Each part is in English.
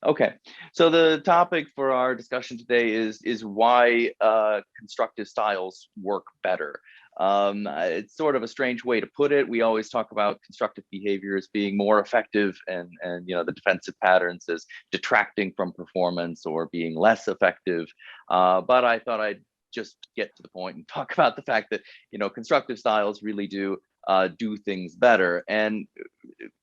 Okay, so the topic for our discussion today is why constructive styles work better. It's sort of a strange way to put it. We always talk about constructive behavior as being more effective, and the defensive patterns as detracting from performance or being less effective. But I thought I'd just get to the point and talk about the fact that constructive styles really do things better. And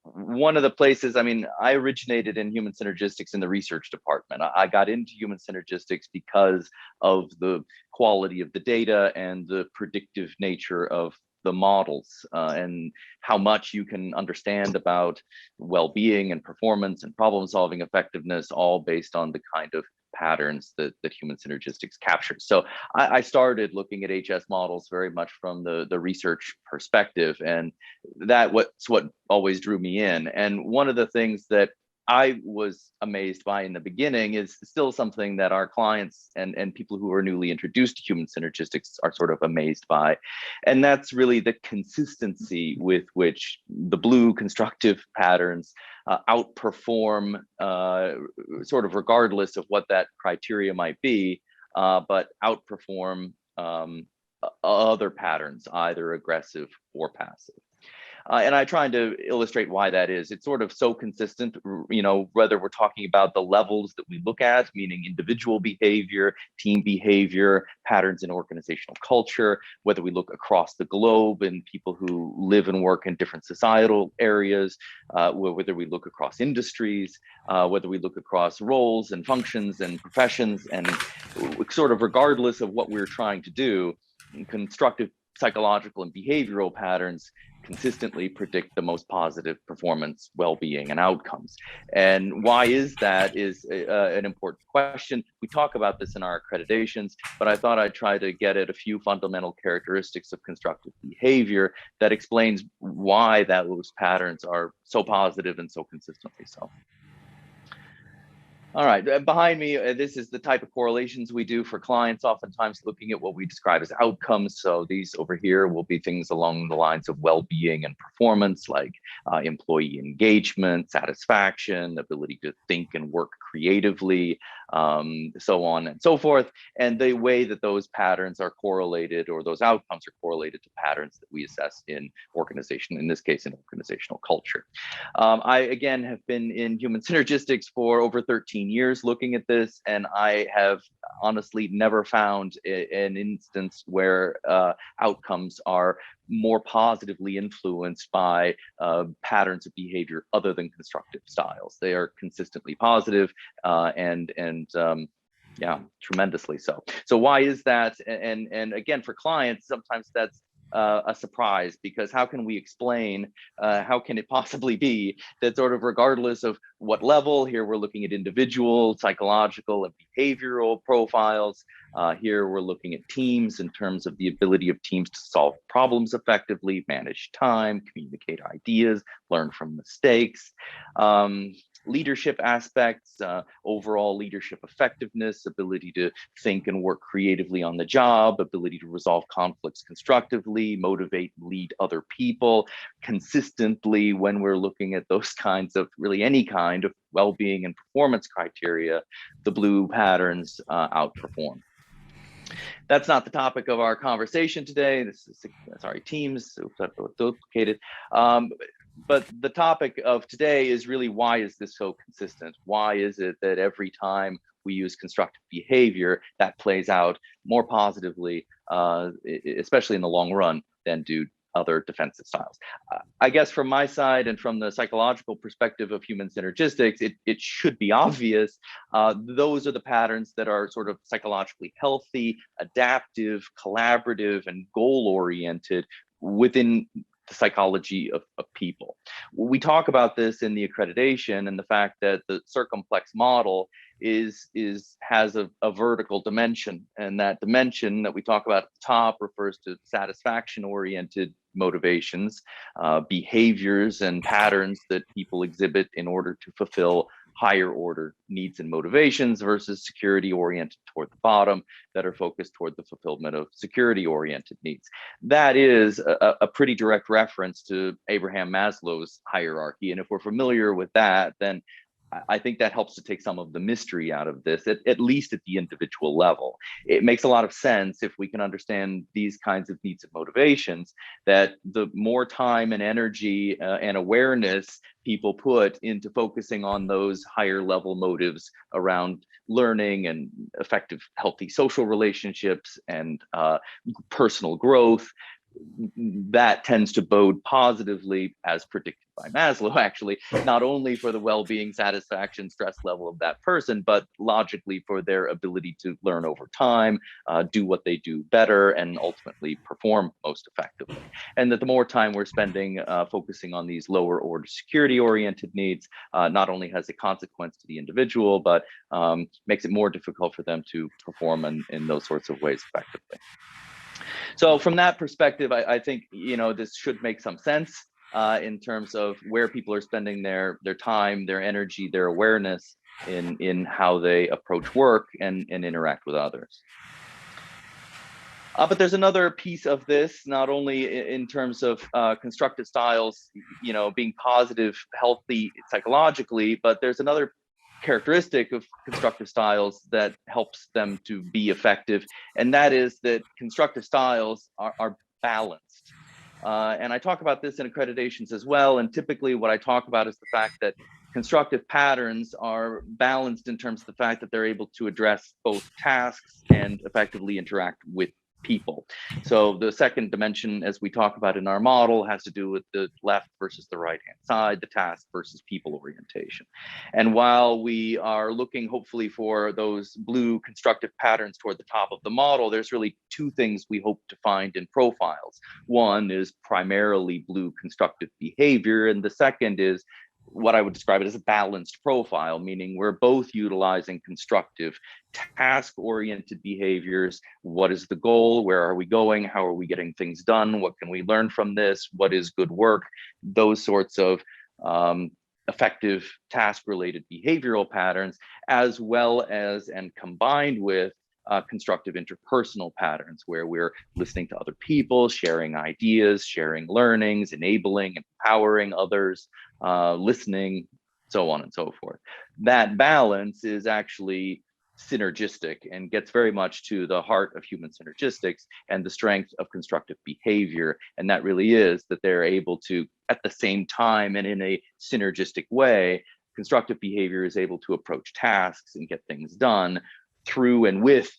one of the places, I mean, I originated in human synergistics in the research department. I got into human synergistics because of the quality of the data and the predictive nature of the models, and how much you can understand about well-being and performance and problem-solving effectiveness, all based on the kind of patterns that human synergistics captures. So I started looking at HS models very much from the research perspective, and what's what always drew me in. And one of the things that I was amazed by in the beginning is still something that our clients and people who are newly introduced to human synergistics are sort of amazed by. And that's really the consistency with which the blue constructive patterns outperform, sort of regardless of what that criteria might be, but outperform other patterns, either aggressive or passive. And I tried to illustrate why that is. It's sort of so consistent, whether we're talking about the levels that we look at, meaning individual behavior, team behavior, patterns in organizational culture, whether we look across the globe and people who live and work in different societal areas, whether we look across industries, whether we look across roles and functions and professions, and sort of regardless of what we're trying to do, constructive psychological and behavioral patterns consistently predict the most positive performance, well-being, and outcomes. And why is that is an important question. We talk about this in our accreditations, but I thought I'd try to get at a few fundamental characteristics of constructive behavior that explains why those patterns are so positive and so consistently so. All right, behind me, this is the type of correlations we do for clients, oftentimes looking at what we describe as outcomes. So these over here will be things along the lines of well-being and performance, like employee engagement, satisfaction, ability to think and work creatively, so on and so forth. And the way that those patterns are correlated, or those outcomes are correlated to patterns that we assess in organization, in this case, in organizational culture. I, again, have been in human synergistics for over 13 years looking at this, and I have honestly never found an instance where outcomes are more positively influenced by patterns of behavior other than constructive styles. They are consistently positive, and yeah, tremendously so. So why is that? And again, for clients, sometimes that's a surprise, because how can we explain, how can it possibly be that sort of regardless of what level, here we're looking at individual, psychological, and behavioral profiles. Here we're looking at teams in terms of the ability of teams to solve problems effectively, manage time, communicate ideas, learn from mistakes. Leadership aspects, overall leadership effectiveness, ability to think and work creatively on the job, ability to resolve conflicts constructively, motivate, lead other people consistently. When we're looking at those kinds of, really any kind of well-being and performance criteria, the blue patterns outperform. That's not the topic of our conversation today. This is, sorry, teams, duplicated. But the topic of today is really, why is this so consistent? Why is it that every time we use constructive behavior, that plays out more positively, especially in the long run, than do other defensive styles? I guess from my side and from the psychological perspective of human synergistics, it should be obvious. Those are the patterns that are sort of psychologically healthy, adaptive, collaborative, and goal-oriented within the psychology of people. We talk about this in the accreditation, and the fact that the circumplex model has a vertical dimension, and that dimension that we talk about at the top refers to satisfaction-oriented motivations, behaviors and patterns that people exhibit in order to fulfill higher order needs and motivations, versus security oriented toward the bottom, that are focused toward the fulfillment of security oriented needs. That is a pretty direct reference to Abraham Maslow's hierarchy. And if we're familiar with that, then I think that helps to take some of the mystery out of this, at least at the individual level. It makes a lot of sense if we can understand these kinds of needs and motivations, that the more time and energy and awareness people put into focusing on those higher level motives around learning and effective, healthy social relationships and personal growth, that tends to bode positively, as predicted by Maslow, actually, not only for the well-being, satisfaction, stress level of that person, but logically for their ability to learn over time, do what they do better, and ultimately perform most effectively. And that the more time we're spending focusing on these lower order security-oriented needs, not only has a consequence to the individual, but makes it more difficult for them to perform in those sorts of ways effectively. So from that perspective, I think, this should make some sense in terms of where people are spending their time, their energy, their awareness in how they approach work and interact with others. But there's another piece of this, not only in terms of constructive styles, being positive, healthy psychologically, but there's another characteristic of constructive styles that helps them to be effective, and that is that constructive styles are balanced. And I talk about this in accreditations as well, and typically what I talk about is the fact that constructive patterns are balanced in terms of the fact that they're able to address both tasks and effectively interact with people. So the second dimension, as we talk about in our model, has to do with the left versus the right hand side, the task versus people orientation. And while we are looking hopefully for those blue constructive patterns toward the top of the model, there's really two things we hope to find in profiles. One is primarily blue constructive behavior, and the second is what I would describe it as a balanced profile, meaning we're both utilizing constructive task-oriented behaviors. What is the goal? Where are we going? How are we getting things done? What can we learn from this? What is good work? Those sorts of effective task-related behavioral patterns, as well as and combined with constructive interpersonal patterns where we're listening to other people, sharing ideas, sharing learnings, enabling, empowering others, listening, so on and so forth. That balance is actually synergistic and gets very much to the heart of human synergistics and the strength of constructive behavior. And that really is that they're able to, at the same time and in a synergistic way, constructive behavior is able to approach tasks and get things done through and with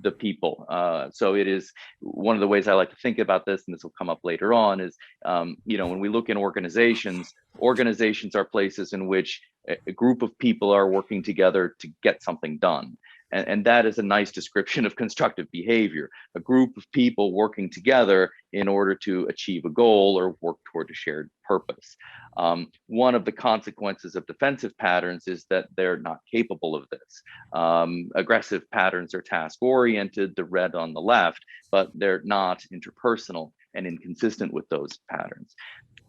the people. So it is one of the ways I like to think about this, and this will come up later on, is, when we look in organizations are places in which a group of people are working together to get something done. And that is a nice description of constructive behavior, a group of people working together in order to achieve a goal or work toward a shared purpose. One of the consequences of defensive patterns is that they're not capable of this. Aggressive patterns are task-oriented, the red on the left, but they're not interpersonal and inconsistent with those patterns.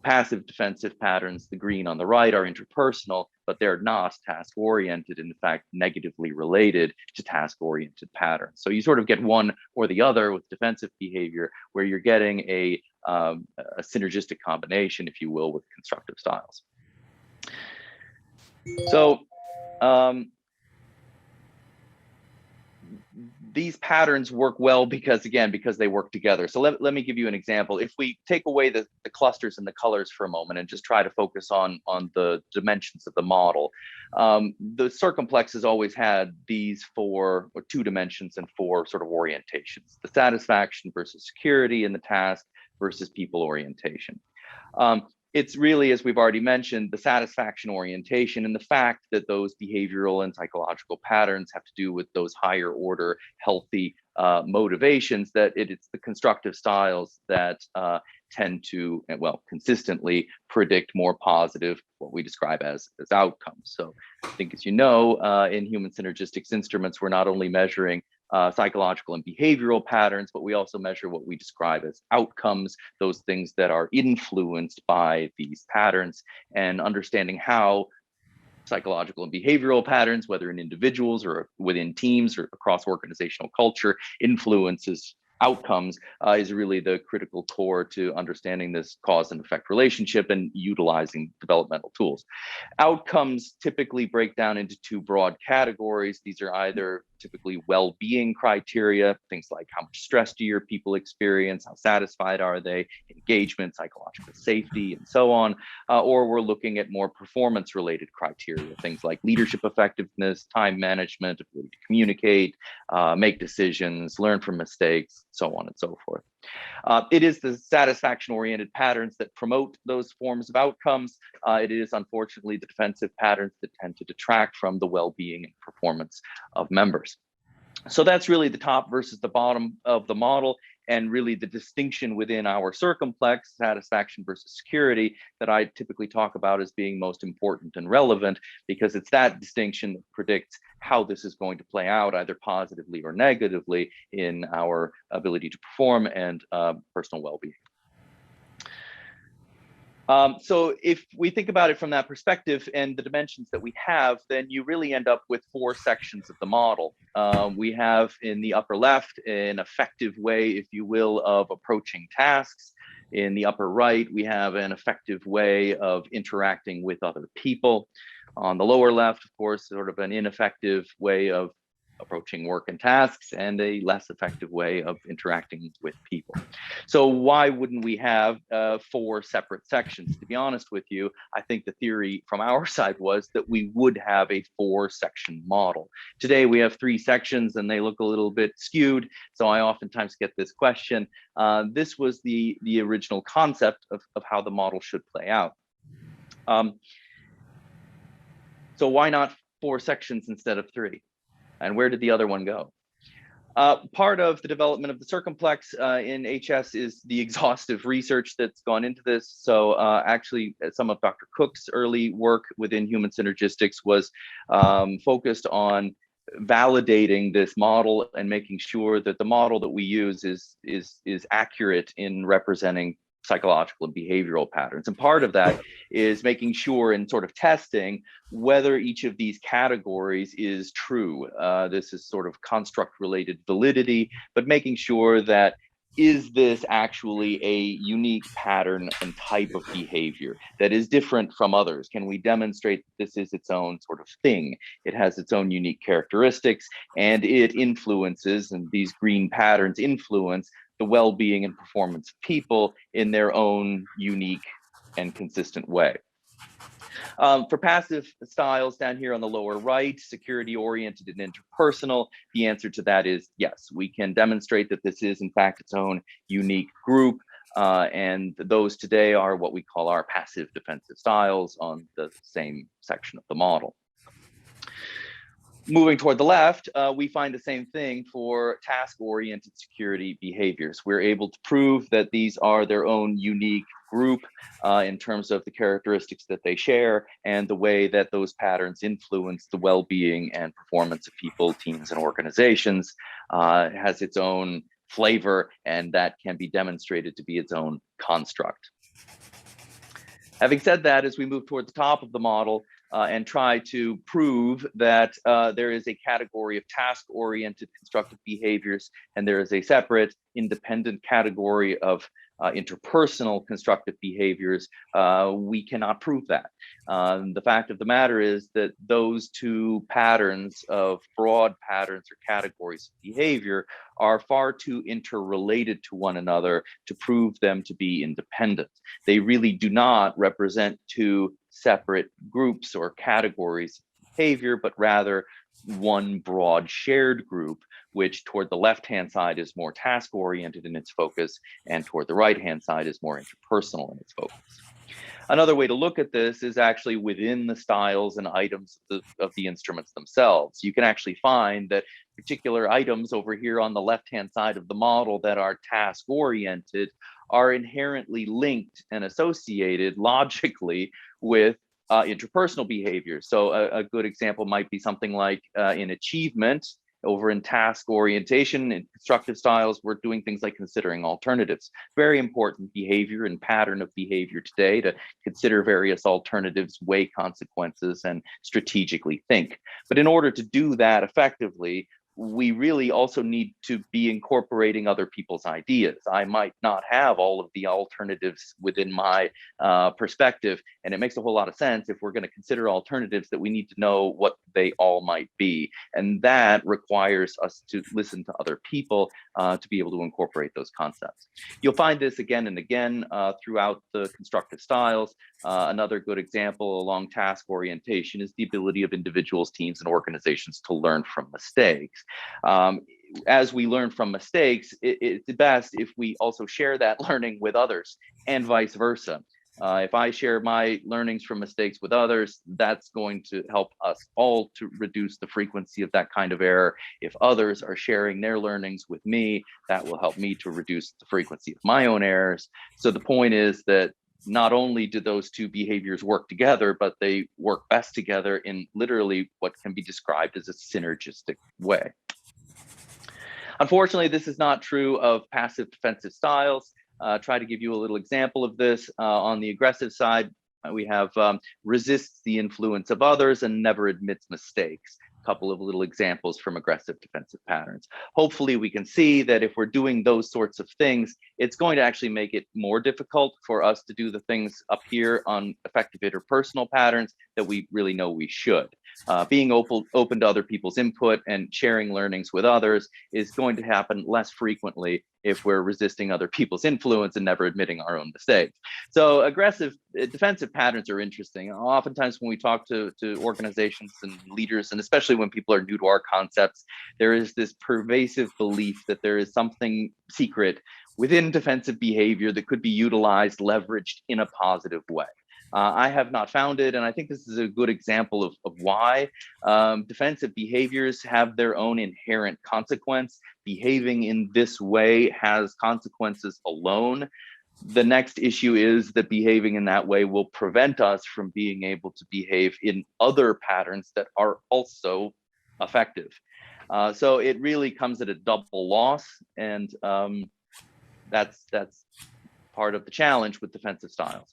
Passive defensive patterns, the green on the right, are interpersonal, but they're not task-oriented, in fact, negatively related to task-oriented patterns. So you sort of get one or the other with defensive behavior, where you're getting a synergistic combination, if you will, with constructive styles. So these patterns work well because they work together. So let me give you an example. If we take away the clusters and the colors for a moment and just try to focus on the dimensions of the model, the circumplex has always had these two dimensions and four sort of orientations: the satisfaction versus security, and the task versus people orientation. It's really, as we've already mentioned, the satisfaction orientation and the fact that those behavioral and psychological patterns have to do with those higher order healthy motivations, that it's the constructive styles that tend to, consistently predict more positive, what we describe as outcomes. So I think, as you know, in human synergistics instruments, we're not only measuring psychological and behavioral patterns, but we also measure what we describe as outcomes, those things that are influenced by these patterns, and understanding how psychological and behavioral patterns, whether in individuals or within teams or across organizational culture, influences outcomes is really the critical core to understanding this cause and effect relationship and utilizing developmental tools. Outcomes typically break down into two broad categories. These are either typically well-being criteria, things like how much stress do your people experience, how satisfied are they, engagement, psychological safety, and so on. Or we're looking at more performance-related criteria, things like leadership effectiveness, time management, ability to communicate, make decisions, learn from mistakes, so on and so forth. It is the satisfaction-oriented patterns that promote those forms of outcomes. It is unfortunately the defensive patterns that tend to detract from the well-being and performance of members. So that's really the top versus the bottom of the model, and really the distinction within our circumplex, satisfaction versus security, that I typically talk about as being most important and relevant, because it's that distinction that predicts how this is going to play out, either positively or negatively, in our ability to perform and personal well-being. So if we think about it from that perspective and the dimensions that we have, then you really end up with four sections of the model. We have in the upper left an effective way, if you will, of approaching tasks. In the upper right, we have an effective way of interacting with other people. On the lower left, of course, sort of an ineffective way of approaching work and tasks, and a less effective way of interacting with people. So why wouldn't we have four separate sections? To be honest with you, I think the theory from our side was that we would have a four-section model. Today we have three sections and they look a little bit skewed, so I oftentimes get this question. This was the original concept of how the model should play out. So why not four sections instead of three? And where did the other one go? Part of the development of the circumplex in HS is the exhaustive research that's gone into this. So actually, some of Dr. Cook's early work within human synergistics was focused on validating this model and making sure that the model that we use is accurate in representing psychological and behavioral patterns. And part of that is making sure and sort of testing whether each of these categories is true. This is sort of construct related validity, but making sure that is this actually a unique pattern and type of behavior that is different from others? Can we demonstrate that this is its own sort of thing? It has its own unique characteristics and it influences, and these green patterns influence the well-being and performance of people in their own unique and consistent way. For passive styles down here on the lower right, security-oriented and interpersonal, the answer to that is yes. We can demonstrate that this is in fact its own unique group, and those today are what we call our passive defensive styles on the same section of the model. Moving toward the left, we find the same thing for task-oriented security behaviors. We're able to prove that these are their own unique group in terms of the characteristics that they share and the way that those patterns influence the well-being and performance of people, teams, and organizations. It has its own flavor, and that can be demonstrated to be its own construct. Having said that, as we move toward the top of the model, and try to prove that there is a category of task-oriented constructive behaviors, and there is a separate independent category of interpersonal constructive behaviors, we cannot prove that. The fact of the matter is that those two patterns of broad patterns or categories of behavior are far too interrelated to one another to prove them to be independent. They really do not represent two separate groups or categories of behavior, but rather one broad shared group, which toward the left-hand side is more task-oriented in its focus, and toward the right-hand side is more interpersonal in its focus. Another way to look at this is actually within the styles and items of the instruments themselves. You can actually find that particular items over here on the left-hand side of the model that are task-oriented are inherently linked and associated logically with interpersonal behavior. So a good example might be something like in achievement. Over in task orientation and constructive styles, we're doing things like considering alternatives. Very important behavior and pattern of behavior today to consider various alternatives, weigh consequences, and strategically think. But in order to do that effectively, we really also need to be incorporating other people's ideas. I might not have all of the alternatives within my perspective, and it makes a whole lot of sense if we're going to consider alternatives that we need to know what they all might be. And that requires us to listen to other people to be able to incorporate those concepts. You'll find this again and again throughout the constructive styles. Another good example along task orientation is the ability of individuals, teams, and organizations to learn from mistakes. As we learn from mistakes, it's best if we also share that learning with others, and vice versa. If I share my learnings from mistakes with others, that's going to help us all to reduce the frequency of that kind of error. If others are sharing their learnings with me, that will help me to reduce the frequency of my own errors. So the point is that not only do those two behaviors work together, but they work best together in literally what can be described as a synergistic way. Unfortunately, this is not true of passive defensive styles. Try to give you a little example of this. On the aggressive side, we have resists the influence of others and never admits mistakes. A couple of little examples from aggressive defensive patterns. Hopefully we can see that if we're doing those sorts of things, it's going to actually make it more difficult for us to do the things up here on effective interpersonal patterns that we really know we should. Being open to other people's input and sharing learnings with others is going to happen less frequently if we're resisting other people's influence and never admitting our own mistakes. So aggressive defensive patterns are interesting. Oftentimes when we talk to organizations and leaders, and especially when people are new to our concepts, there is this pervasive belief that there is something secret within defensive behavior that could be utilized, leveraged in a positive way. I have not found it, and I think this is a good example of why defensive behaviors have their own inherent consequence. Behaving in this way has consequences alone. The next issue is that behaving in that way will prevent us from being able to behave in other patterns that are also effective. So it really comes at a double loss, and that's part of the challenge with defensive styles.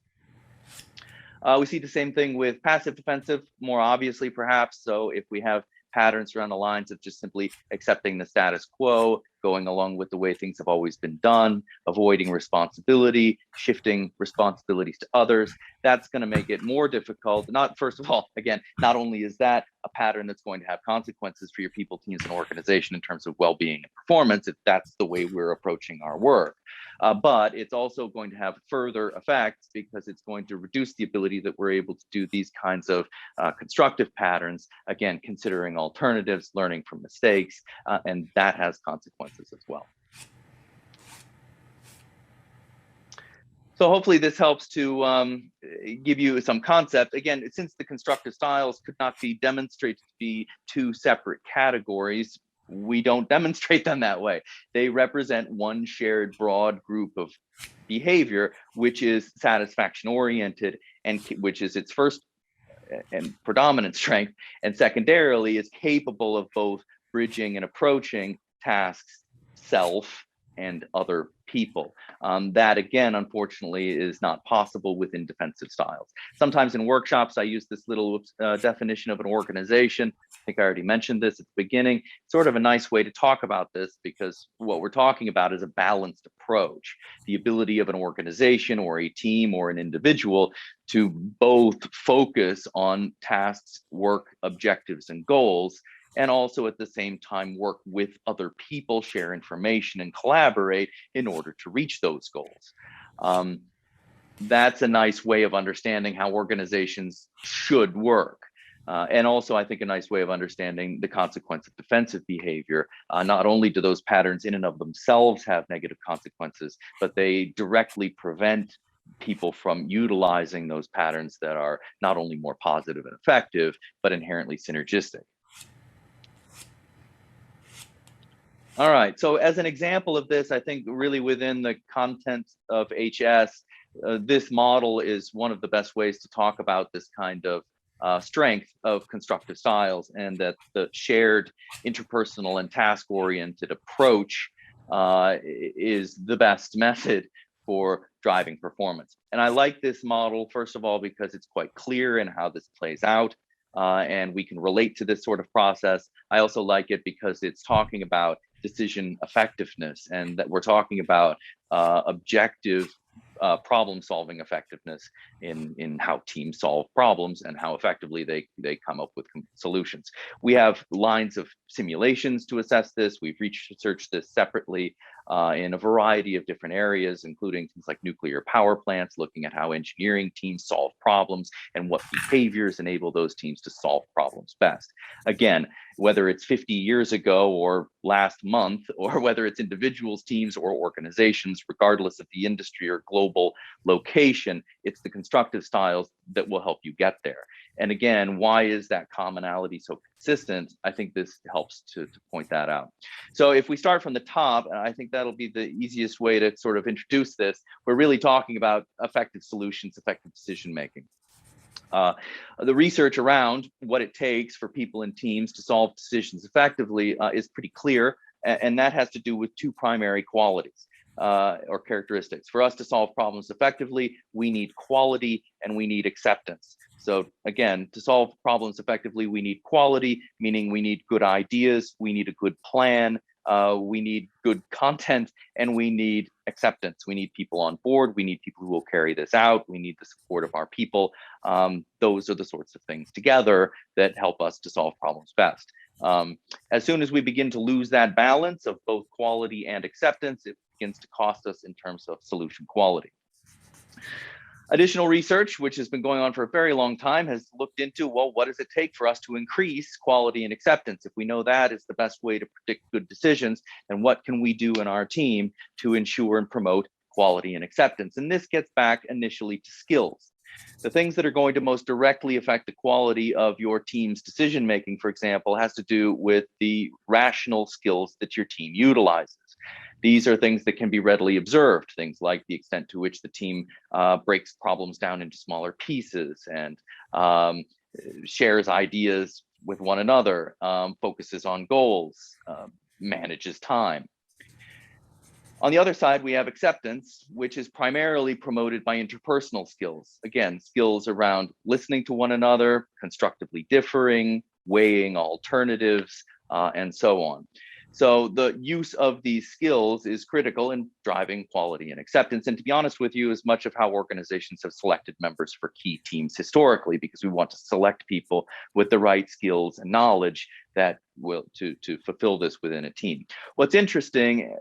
We see the same thing with passive defensive, more obviously perhaps. So if we have patterns around the lines of just simply accepting the status quo, going along with the way things have always been done, avoiding responsibility, shifting responsibilities to others, that's going to make it more difficult. Not, first of all, again, not only is that a pattern that's going to have consequences for your people, teams, and organization in terms of well-being and performance, if that's the way we're approaching our work. But it's also going to have further effects because it's going to reduce the ability that we're able to do these kinds of constructive patterns, again, considering alternatives, learning from mistakes, and that has consequences as well. So hopefully this helps to give you some concept. Again, since the constructive styles could not be demonstrated to be two separate categories, we don't demonstrate them that way. They represent one shared broad group of behavior, which is satisfaction oriented, and which is its first and predominant strength, and secondarily is capable of both bridging and approaching tasks, self, and other people. That again, unfortunately, is not possible within defensive styles. Sometimes in workshops, I use this little definition of an organization. I think I already mentioned this at the beginning. It's sort of a nice way to talk about this because what we're talking about is a balanced approach. The ability of an organization or a team or an individual to both focus on tasks, work, objectives, and goals, and also at the same time work with other people, share information, and collaborate in order to reach those goals. That's a nice way of understanding how organizations should work. And also, I think, a nice way of understanding the consequence of defensive behavior. Not only do those patterns in and of themselves have negative consequences, but they directly prevent people from utilizing those patterns that are not only more positive and effective, but inherently synergistic. All right, so as an example of this, I think really within the content of HS, this model is one of the best ways to talk about this kind of strength of constructive styles, and that the shared interpersonal and task-oriented approach is the best method for driving performance. And I like this model, first of all, because it's quite clear in how this plays out. and we can relate to this sort of process. I also like it because it's talking about decision effectiveness, and that we're talking about objective problem solving effectiveness in how teams solve problems and how effectively they come up with solutions. We have lines of simulations to assess this. We've researched this separately in a variety of different areas, including things like nuclear power plants, looking at how engineering teams solve problems and what behaviors enable those teams to solve problems best. Again, whether it's 50 years ago or last month, or whether it's individuals, teams, or organizations, regardless of the industry or global location, it's the constructive styles that will help you get there. And again, why is that commonality so consistent? I think this helps to point that out. So if we start from the top, and I think that'll be the easiest way to sort of introduce this, we're really talking about effective solutions, effective decision making. The research around what it takes for people and teams to solve decisions effectively is pretty clear, and that has to do with two primary qualities or characteristics. For us to solve problems effectively, we need quality and we need acceptance. So again, to solve problems effectively, we need quality, meaning we need good ideas, we need a good plan, we need good content, and we need acceptance. We need people on board. We need people who will carry this out. We need the support of our people. Those are the sorts of things together that help us to solve problems best. As soon as we begin to lose that balance of both quality and acceptance, it begins to cost us in terms of solution quality. Additional research, which has been going on for a very long time, has looked into, well, what does it take for us to increase quality and acceptance? If we know that is the best way to predict good decisions, then what can we do in our team to ensure and promote quality and acceptance? And this gets back initially to skills. The things that are going to most directly affect the quality of your team's decision making, for example, has to do with the rational skills that your team utilizes. These are things that can be readily observed, things like the extent to which the team breaks problems down into smaller pieces and shares ideas with one another, focuses on goals, manages time. On the other side, we have acceptance, which is primarily promoted by interpersonal skills. Again, skills around listening to one another, constructively differing, weighing alternatives, and so on. So the use of these skills is critical in driving quality and acceptance. And to be honest with you, is much of how organizations have selected members for key teams historically, because we want to select people with the right skills and knowledge that will to fulfill this within a team. What's interesting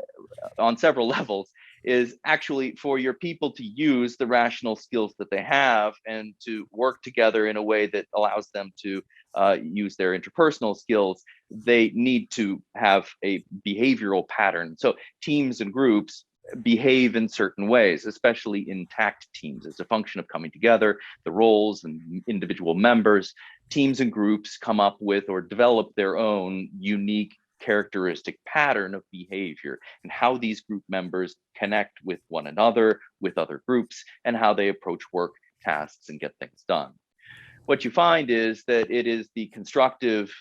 on several levels is actually for your people to use the rational skills that they have and to work together in a way that allows them to use their interpersonal skills, they need to have a behavioral pattern. So teams and groups behave in certain ways, especially intact teams. As a function of coming together, the roles and individual members, teams and groups come up with or develop their own unique characteristic pattern of behavior and how these group members connect with one another, with other groups, and how they approach work, tasks, and get things done. What you find is that it is the constructive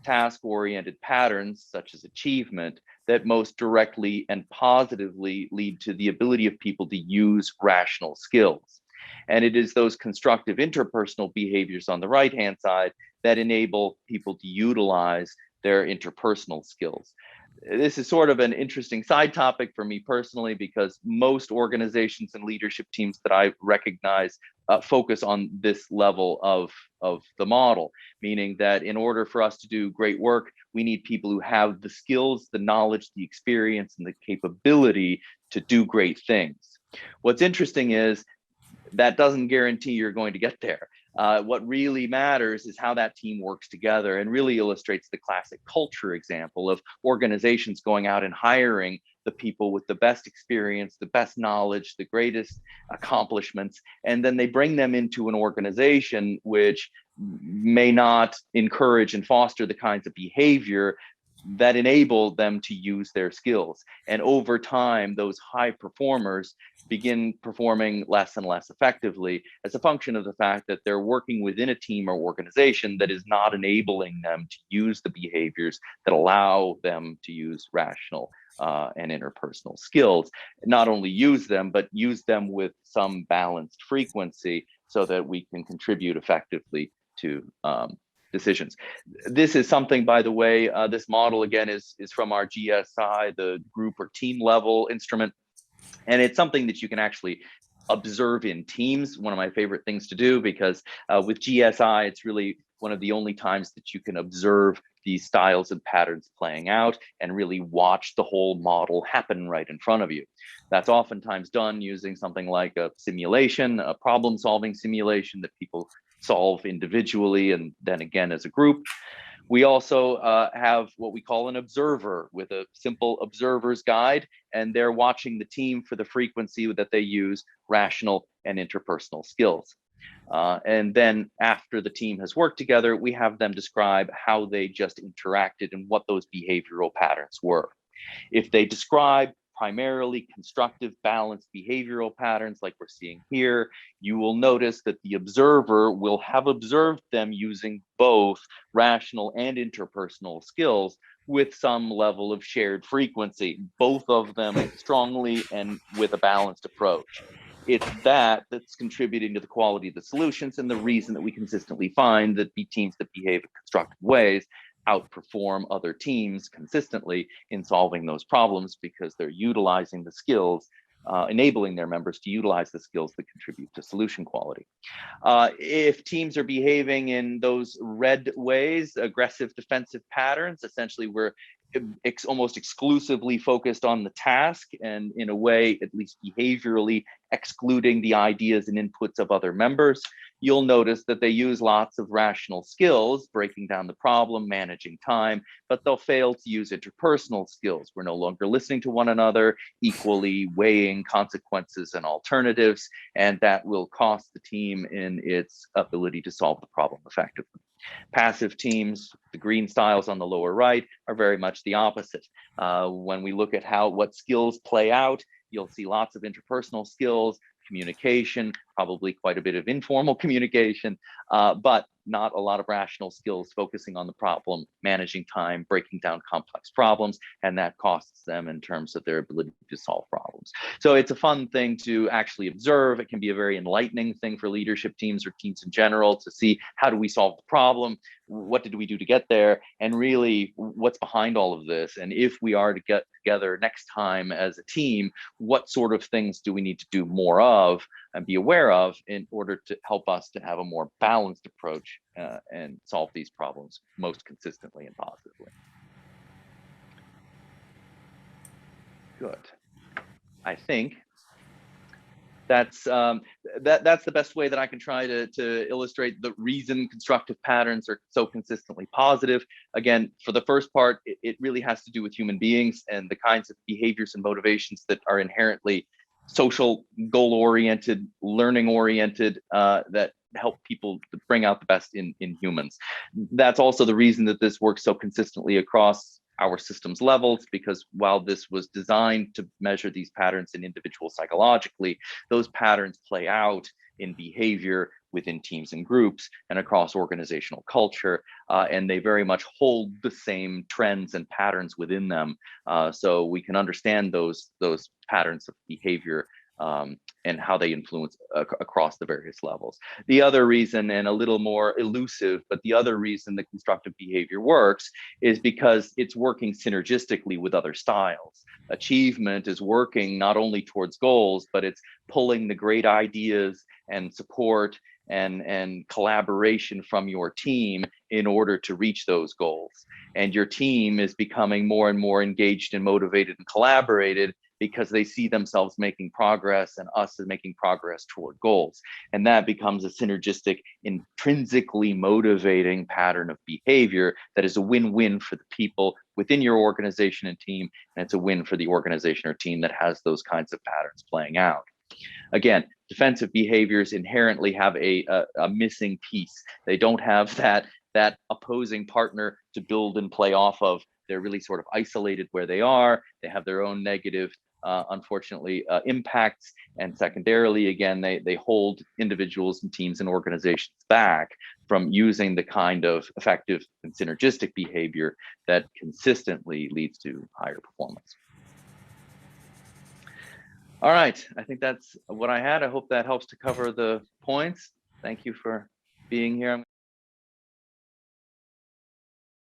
task-oriented patterns, such as achievement, that most directly and positively lead to the ability of people to use rational skills. And it is those constructive interpersonal behaviors on the right-hand side that enable people to utilize their interpersonal skills. This is sort of an interesting side topic for me personally, because most organizations and leadership teams that I recognize focus on this level of the model, meaning that in order for us to do great work, we need people who have the skills, the knowledge, the experience, and the capability to do great things. What's interesting is that doesn't guarantee you're going to get there. What really matters is how that team works together, and really illustrates the classic culture example of organizations going out and hiring the people with the best experience, the best knowledge, the greatest accomplishments, and then they bring them into an organization which may not encourage and foster the kinds of behavior that enable them to use their skills. And over time, those high performers begin performing less and less effectively as a function of the fact that they're working within a team or organization that is not enabling them to use the behaviors that allow them to use rational and interpersonal skills. Not only use them, but use them with some balanced frequency so that we can contribute effectively to decisions. This is something, by the way, this model again is from our GSI, the group or team level instrument. And it's something that you can actually observe in teams. One of my favorite things to do, because with GSI, it's really one of the only times that you can observe these styles and patterns playing out and really watch the whole model happen right in front of you. That's oftentimes done using something like a simulation, a problem solving simulation that people solve individually and then again as a group. We also have what we call an observer with a simple observer's guide, and they're watching the team for the frequency that they use rational and interpersonal skills. And then after the team has worked together, we have them describe how they just interacted and what those behavioral patterns were. If they describe primarily constructive, balanced behavioral patterns like we're seeing here, you will notice that the observer will have observed them using both rational and interpersonal skills with some level of shared frequency, both of them strongly and with a balanced approach. It's that's contributing to the quality of the solutions and the reason that we consistently find that teams that behave in constructive ways outperform other teams consistently in solving those problems, because they're utilizing the skills, enabling their members to utilize the skills that contribute to solution quality. If teams are behaving in those red ways, aggressive defensive patterns, essentially we're almost exclusively focused on the task and in a way, at least behaviorally, excluding the ideas and inputs of other members, you'll notice that they use lots of rational skills, breaking down the problem, managing time, but they'll fail to use interpersonal skills. We're no longer listening to one another, equally weighing consequences and alternatives, and that will cost the team in its ability to solve the problem effectively. Passive teams, the green styles on the lower right, are very much the opposite. When we look at what skills play out, you'll see lots of interpersonal skills, communication, probably quite a bit of informal communication, but not a lot of rational skills focusing on the problem, managing time, breaking down complex problems, and that costs them in terms of their ability to solve problems. So it's a fun thing to actually observe. It can be a very enlightening thing for leadership teams or teams in general to see, how do we solve the problem? What did we do to get there? And really, what's behind all of this? And if we are to get together next time as a team, what sort of things do we need to do more of and be aware of in order to help us to have a more balanced approach and solve these problems most consistently and positively? Good. I think that's that's the best way that I can try to illustrate the reason constructive patterns are so consistently positive. Again, for the first part, it really has to do with human beings and the kinds of behaviors and motivations that are inherently social, goal-oriented, learning-oriented, that help people to bring out the best in humans. That's also the reason that this works so consistently across our systems levels, because while this was designed to measure these patterns in individuals psychologically, those patterns play out in behavior within teams and groups and across organizational culture, and they very much hold the same trends and patterns within them. So we can understand those patterns of behavior and how they influence across the various levels. The other reason, and a little more elusive, but the other reason that constructive behavior works is because it's working synergistically with other styles. Achievement is working not only towards goals, but it's pulling the great ideas and support and collaboration from your team in order to reach those goals. And your team is becoming more and more engaged and motivated and collaborated because they see themselves making progress and us making progress toward goals. And that becomes a synergistic, intrinsically motivating pattern of behavior that is a win-win for the people within your organization and team, and it's a win for the organization or team that has those kinds of patterns playing out. Again, defensive behaviors inherently have a missing piece. They don't have that opposing partner to build and play off of. They're really sort of isolated where they are. They have their own negative, unfortunately, impacts. And secondarily, again, they hold individuals and teams and organizations back from using the kind of effective and synergistic behavior that consistently leads to higher performance. All right, I think that's what I had. I hope that helps to cover the points. Thank you for being here.